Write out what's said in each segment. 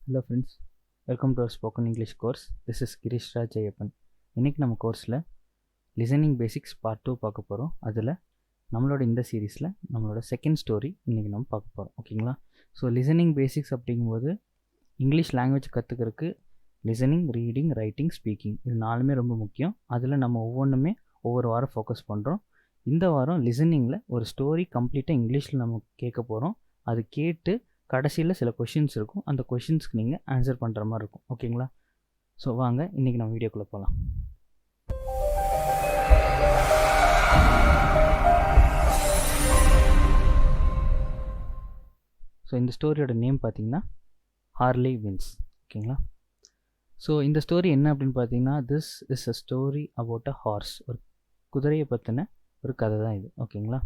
Hello friends, welcome to our spoken English course. This is Girish Raj Ayyappan. இன்றைக்கி நம்ம கோர்ஸில் listening basics part 2 பார்க்க போகிறோம். அதில் நம்மளோட இந்த சீரீஸில் நம்மளோட செகண்ட் ஸ்டோரி இன்றைக்கி நம்ம பார்க்க போகிறோம். ஓகேங்களா? ஸோ லிசனிங் பேசிக்ஸ் அப்படிங்கும்போது இங்கிலீஷ் லாங்குவேஜ் கற்றுக்கிறதுக்கு லிசனிங், ரீடிங், ரைட்டிங், ஸ்பீக்கிங் இது நாலுமே ரொம்ப முக்கியம். அதில் நம்ம ஒவ்வொன்றுமே ஒவ்வொரு வாரம் ஃபோக்கஸ் பண்ணுறோம். இந்த வாரம் லிசனிங்கில் ஒரு ஸ்டோரி கம்ப்ளீட்டாக இங்கிலீஷில் நம்ம கேட்க போகிறோம். அது கேட்டு கடைசியில் சில கொஷின்ஸ் இருக்கும். அந்த கொஷின்ஸ்க்கு நீங்கள் ஆன்சர் பண்ணுற மாதிரி இருக்கும். ஓகேங்களா? ஸோ வாங்க இன்றைக்கி நம்ம வீடியோக்குள்ளே போகலாம். ஸோ இந்த ஸ்டோரியோட நேம் பார்த்தீங்கன்னா ஹார்லி வின்ஸ். ஓகேங்களா? ஸோ இந்த ஸ்டோரி என்ன அப்படின்னு பார்த்தீங்கன்னா, this is a story about a horse. ஒரு குதிரையை பற்றின ஒரு கதை தான் இது. ஓகேங்களா?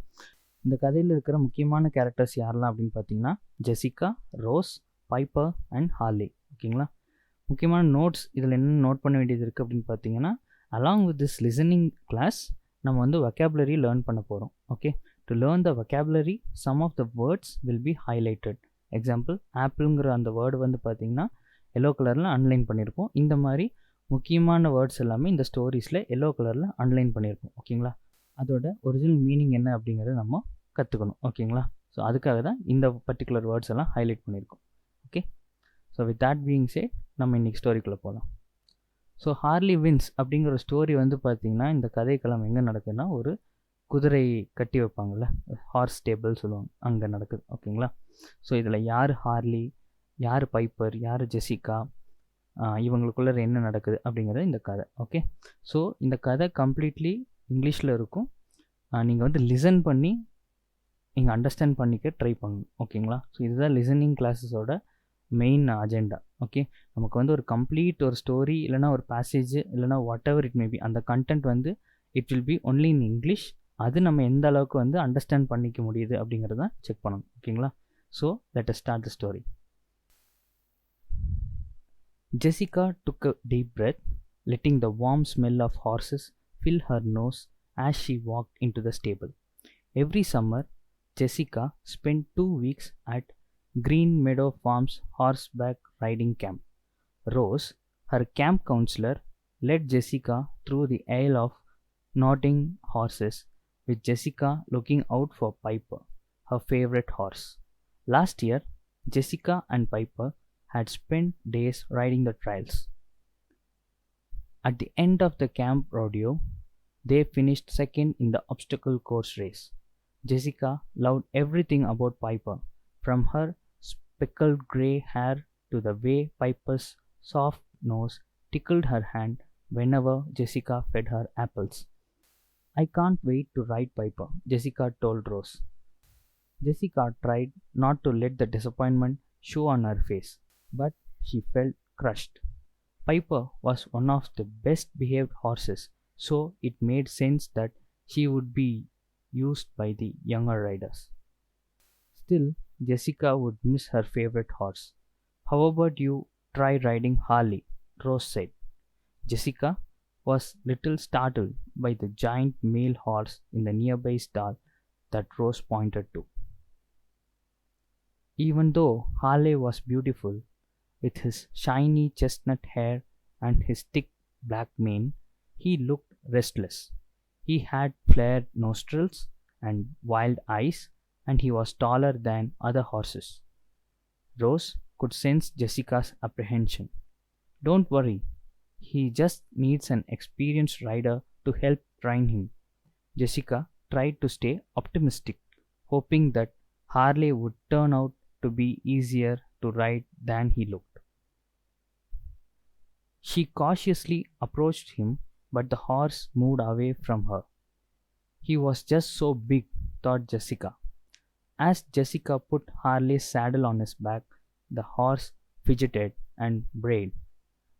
இந்த கதையில் இருக்கிற முக்கியமான கேரக்டர்ஸ் யாரெல்லாம் அப்படின்னு பார்த்தீங்கன்னா, Jessica, rose, piper and Harley. ஓகேங்களா? முக்கியமான நோட்ஸ் இதில் என்ன நோட் பண்ண வேண்டியது இருக்குது அப்படின்னு பார்த்தீங்கன்னா, along with this listening class நம்ம வந்து வொக்காபுலரி லேர்ன் பண்ண போகிறோம். Okay, to learn the vocabulary some of the words will be highlighted. Example, ஆப்பிளுங்கிற அந்த வேர்டு வந்து பார்த்தீங்கன்னா எல்லோ கலரில் அன்லைன் பண்ணியிருப்போம். இந்த மாதிரி முக்கியமான வேர்ட்ஸ் எல்லாமே இந்த ஸ்டோரிஸில் எல்லோ கலரில் அன்லைன் பண்ணியிருப்போம். ஓகேங்களா? அதோட ஒரிஜினல் மீனிங் என்ன அப்படிங்கிறத நம்ம கற்றுக்கணும். ஓகேங்களா? ஸோ அதுக்காக தான் இந்த பர்டிகுலர் வேர்ட்ஸ் எல்லாம் ஹைலைட் பண்ணியிருக்கோம். Okay, so with that being said நம்ம இன்றைக்கி ஸ்டோரிக்குள்ளே போகலாம். ஸோ ஹார்லி வின்ஸ் அப்படிங்கிற ஸ்டோரி வந்து பார்த்திங்கன்னா, இந்த கதைக்களம் எங்கே நடக்குதுன்னா, ஒரு குதிரை கட்டி வைப்பாங்கள்ல, ஹார்ஸ் ஸ்டேபிள் சொல்லுவாங்க, அங்கே நடக்குது. ஓகேங்களா? ஸோ இதில் யார் ஹார்லி, யார் பைப்பர், யார் ஜெசிகா, இவங்களுக்குள்ள என்ன நடக்குது அப்படிங்கிறது இந்த கதை. ஓகே, ஸோ இந்த கதை கம்ப்ளீட்லி இங்கிலீஷில் இருக்கும். நீங்கள் வந்து லிசன் பண்ணி நீங்கள் அண்டர்ஸ்டாண்ட் பண்ணிக்க ட்ரை பண்ணணும். ஓகேங்களா? ஸோ இதுதான் லிசனிங் கிளாஸஸோட மெயின் அஜெண்டா. ஓகே, நமக்கு வந்து ஒரு கம்ப்ளீட் ஒரு ஸ்டோரி இல்லைனா ஒரு பேசேஜ் இல்லைனா வாட் எவர் இட் மேபி, அந்த கண்டென்ட் வந்து it will be only in English. அது நம்ம எந்த அளவுக்கு வந்து அண்டர்ஸ்டாண்ட் பண்ணிக்க முடியுது அப்படிங்கிறத செக் பண்ணணும். ஓகேங்களா? So let us start the story. Jessica took a deep breath, letting the warm smell of horses fill her nose as she walked into the stable. Every summer, Jessica spent 2 weeks at Green Meadow Farm's horseback riding camp. Rose, her camp counselor, led Jessica through the aisle of nodding horses, with Jessica looking out for Piper, her favorite horse. Last year, Jessica and Piper had spent days riding the trails. At the end of the camp rodeo, they finished second in the obstacle course race. Jessica loved everything about Piper, from her speckled grey hair to the way Piper's soft nose tickled her hand whenever Jessica fed her apples. "I can't wait to ride Piper," Jessica told Rose. Jessica tried not to let the disappointment show on her face, but she felt crushed. Piper was one of the best behaved horses, so it made sense that she would be used by the younger riders. Still, Jessica would miss her favorite horse. "How about you try riding Harley?" Rose said. Jessica was little startled by the giant male horse in the nearby stall that Rose pointed to. Even though Harley was beautiful, with his shiny chestnut hair and his thick black mane, he looked restless. He had flared nostrils and wild eyes, and he was taller than other horses. Rose could sense Jessica's apprehension. "Don't worry, he just needs an experienced rider to help train him." Jessica tried to stay optimistic, hoping that Harley would turn out to be easier to ride than he looked. She cautiously approached him, but the horse moved away from her. He was just so big, thought Jessica. As Jessica put Harley's saddle on his back, the horse fidgeted and brayed,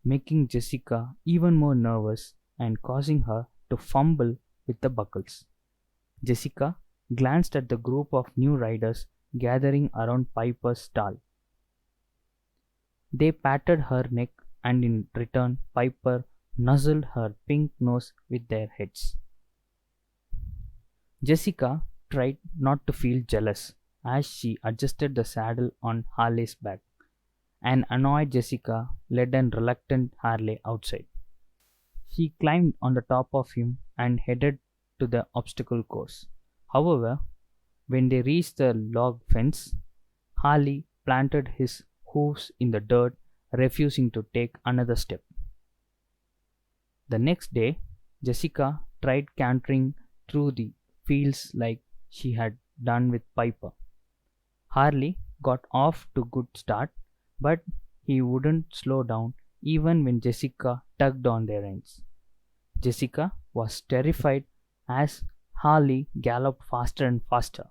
making Jessica even more nervous and causing her to fumble with the buckles. Jessica glanced at the group of new riders gathering around Piper's stall. They patted her neck, and in return Piper nuzzled her pink nose with their heads. Jessica tried not to feel jealous as she adjusted the saddle on Harley's back. An annoyed Jessica led an reluctant Harley outside. She climbed on the top of him and headed to the obstacle course. However, when they reached the log fence, Harley planted his hooves in the dirt, refusing to take another step. The next day, Jessica tried cantering through the fields like she had done with Piper. Harley got off to a good start, but he wouldn't slow down even when Jessica tugged on their reins. Jessica was terrified as Harley galloped faster and faster.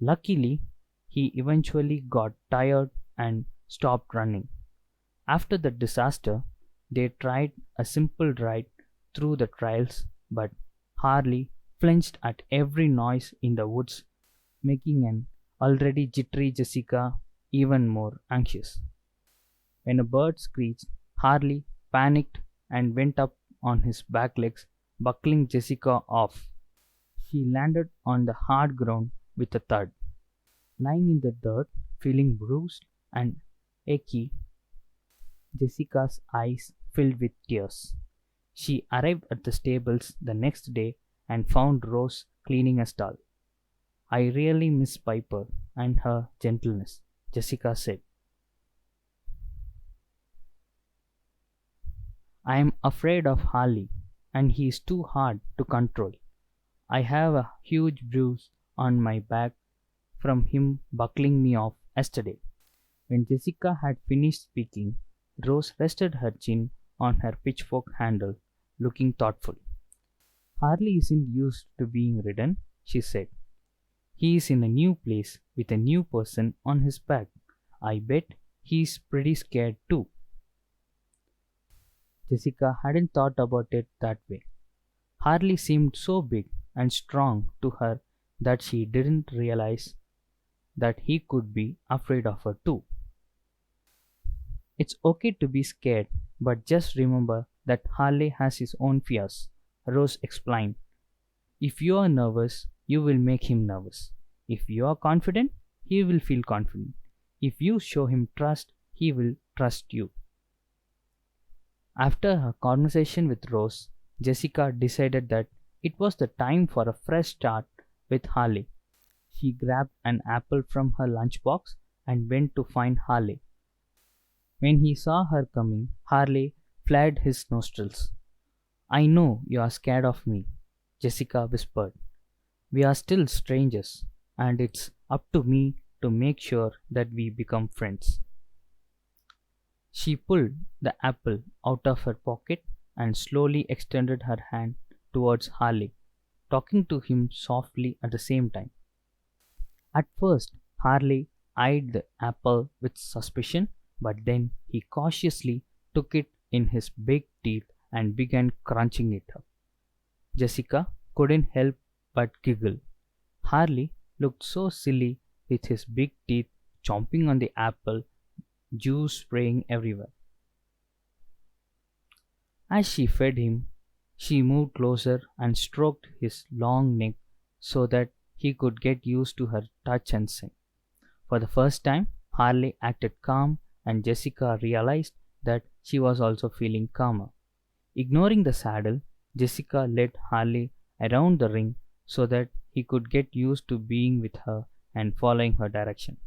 Luckily, he eventually got tired and stopped running. After the disaster, they tried a simple ride through the trails, but Harley flinched at every noise in the woods, making an already jittery Jessica even more anxious. When a bird screeched, Harley panicked and went up on his back legs, buckling Jessica off. She landed on the hard ground with a thud. Lying in the dirt, feeling bruised and achy, Jessica's eyes filled with tears. She arrived at the stables the next day and found Rose cleaning a stall. I really miss Piper and her gentleness, Jessica said. I am afraid of Harley, and he is too hard to control. I have a huge bruise on my back from him buckling me off yesterday. When Jessica had finished speaking, Rose rested her chin on her pitchfork handle, looking thoughtful. Harley isn't used to being ridden, she said. He is in a new place with a new person on his back. I bet he's pretty scared too. Jessica hadn't thought about it that way. Harley seemed so big and strong to her that she didn't realize that he could be afraid of her too. It's okay to be scared, but just remember that Harley has his own fears, Rose explained. If you are nervous, you will make him nervous. If you are confident, he will feel confident. If you show him trust, he will trust you. After her conversation with Rose, Jessica decided that it was the time for a fresh start with Harley. She grabbed an apple from her lunchbox and went to find Harley. When he saw her coming, Harley flared his nostrils. I know you are scared of me, Jessica whispered. We are still strangers, and it's up to me to make sure that we become friends. She pulled the apple out of her pocket and slowly extended her hand towards Harley, talking to him softly at the same time. At first, Harley eyed the apple with suspicion, but then he cautiously took it in his big teeth and began crunching it up. Jessica couldn't help but giggle. Harley looked so silly with his big teeth chomping on the apple, juice spraying everywhere. As she fed him, she moved closer and stroked his long neck so that he could get used to her touch and scent. For the first time, Harley acted calm, and Jessica realized that she was also feeling calmer. Ignoring the saddle, Jessica led Harley around the ring so that he could get used to being with her and following her direction.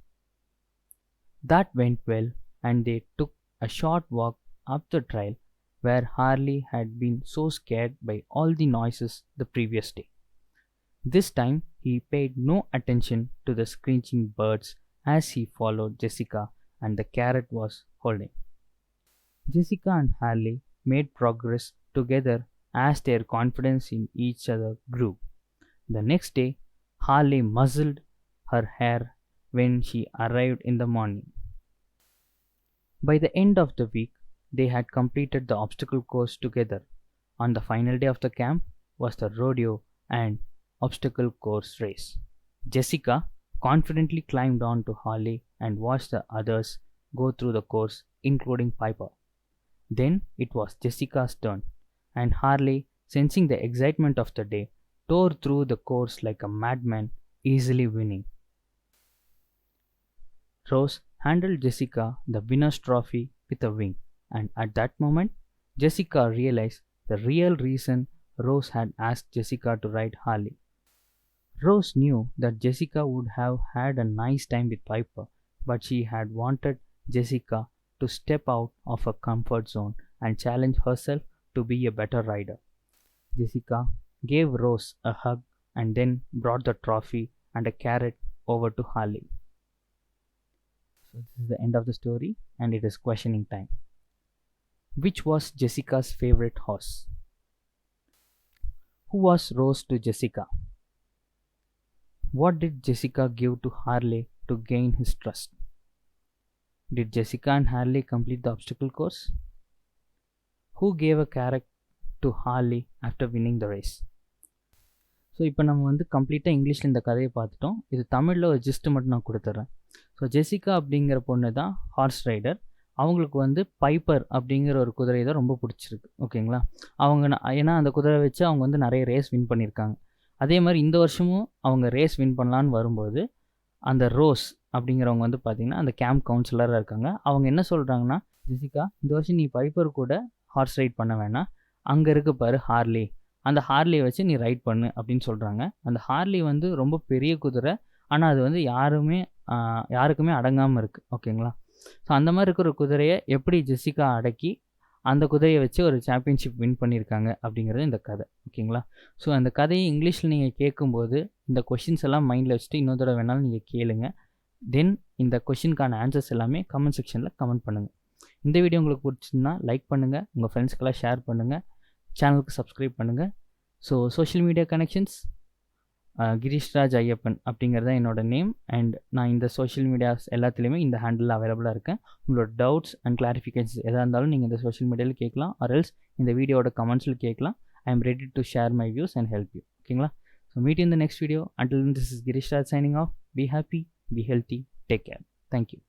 That went well, and they took a short walk up the trail where Harley had been so scared by all the noises the previous day. This time he paid no attention to the screeching birds as he followed Jessica and the carrot was holding. Jessica and Harley made progress together as their confidence in each other grew. The next day, Harley muzzled her hair when she arrived in the morning. By the end of the week, they had completed the obstacle course together. On the final day of the camp was the rodeo and obstacle course race. Jessica confidently climbed onto Harley and watched the others go through the course, including Piper. Then it was Jessica's turn, and Harley, sensing the excitement of the day, tore through the course like a madman, easily winning. Rose handled Jessica the winner's trophy with a wing, and at that moment, Jessica realized the real reason Rose had asked Jessica to ride Harley. Rose knew that Jessica would have had a nice time with Piper, but she had wanted Jessica to step out of her comfort zone and challenge herself to be a better rider. Jessica gave Rose a hug and then brought the trophy and a carrot over to Harley. So this is the end of the story and it is questioning time. Which was Jessica's favorite horse? Who was Rose to Jessica? What did Jessica give to Harley to gain his trust? Did Jessica and Harley complete the obstacle course? Who gave a carrot to Harley after winning the race? So இப்போ நம்ம வந்து கம்ப்ளீட்டாக இங்கிலீஷில் இந்த கதையை பார்த்துட்டோம். இது தமிழில் ஒரு ஜிஸ்ட் மட்டும் நான் கொடுத்துட்றேன். ஸோ ஜெசிகா அப்படிங்கிற பொண்ணு தான் ஹார்ஸ் ரைடர். அவங்களுக்கு வந்து பைப்பர் அப்படிங்கிற ஒரு குதிரை தான் ரொம்ப பிடிச்சிருக்கு. ஓகேங்களா? அவங்க ஏன்னா அந்த குதிரை வச்சு அவங்க வந்து நிறைய ரேஸ் வின் பண்ணியிருக்காங்க. அதே மாதிரி இந்த வருஷமும் அவங்க ரேஸ் வின் பண்ணலான்னு வரும்போது அந்த ரோஸ் அப்படிங்கிறவங்க வந்து பார்த்திங்கன்னா அந்த கேம்ப் கவுன்சிலராக இருக்காங்க. அவங்க என்ன சொல்கிறாங்கன்னா, ஜெசிகா இந்த வருஷம் நீ பைப்பர் கூட ஹார்ஸ் ரைட் பண்ண வேணாம், அங்கே இருக்கு பாரு ஹார்லி, அந்த ஹார்லியை வச்சு நீ ரைட் பண்ணு அப்படின்னு சொல்கிறாங்க. அந்த ஹார்லி வந்து ரொம்ப பெரிய குதிரை, ஆனால் அது வந்து யாருக்குமே அடங்காமல் இருக்குது. ஓகேங்களா? ஸோ அந்த மாதிரி இருக்கிற குதிரையை எப்படி ஜெசிகா அடக்கி அந்த குதிரையை வச்சு ஒரு சாம்பியன்ஷிப் வின் பண்ணியிருக்காங்க அப்படிங்கிறது இந்த கதை. ஓகேங்களா? ஸோ அந்த கதையை இங்கிலீஷில் நீங்கள் கேட்கும்போது இந்த கொஷின்ஸ் எல்லாம் மைண்டில் வச்சுட்டு இன்னொரு தடவை வேணாலும் நீங்கள் கேளுங்க. தென் இந்த கொஷினுக்கான ஆன்சர்ஸ் எல்லாமே கமெண்ட் செக்ஷனில் கமெண்ட் பண்ணுங்கள். இந்த வீடியோ உங்களுக்கு பிடிச்சிருந்தா லைக் பண்ணுங்கள், உங்கள் ஃப்ரெண்ட்ஸ்க்கெல்லாம் ஷேர் பண்ணுங்கள், சேனலுக்கு சப்ஸ்கிரைப் பண்ணுங்கள். So social media connections Girishraj Ayyappan அப்படிங்கிறது தான் என்னோடய நேம். அண்ட் நான் இந்த சோஷியல் மீடியாஸ் எல்லாத்துலேயுமே இந்த ஹேண்டில் அவைலபிளாக இருக்கேன். உங்களோட டவுட்ஸ் அண்ட் கிளாரிஃபிகேஷன்ஸ் எதாக இருந்தாலும் நீங்கள் இந்த சோஷியல் மீடியாவில் கேட்கலாம், ஆர் எல்ஸ் இந்த வீடியோட கமெண்ட்ஸில் கேட்கலாம். I am ready to share my views and help you. ஓகேங்களா? So meet in the next video. Until then, this is Girishrat signing off. Be happy, be healthy, take care. Thank you.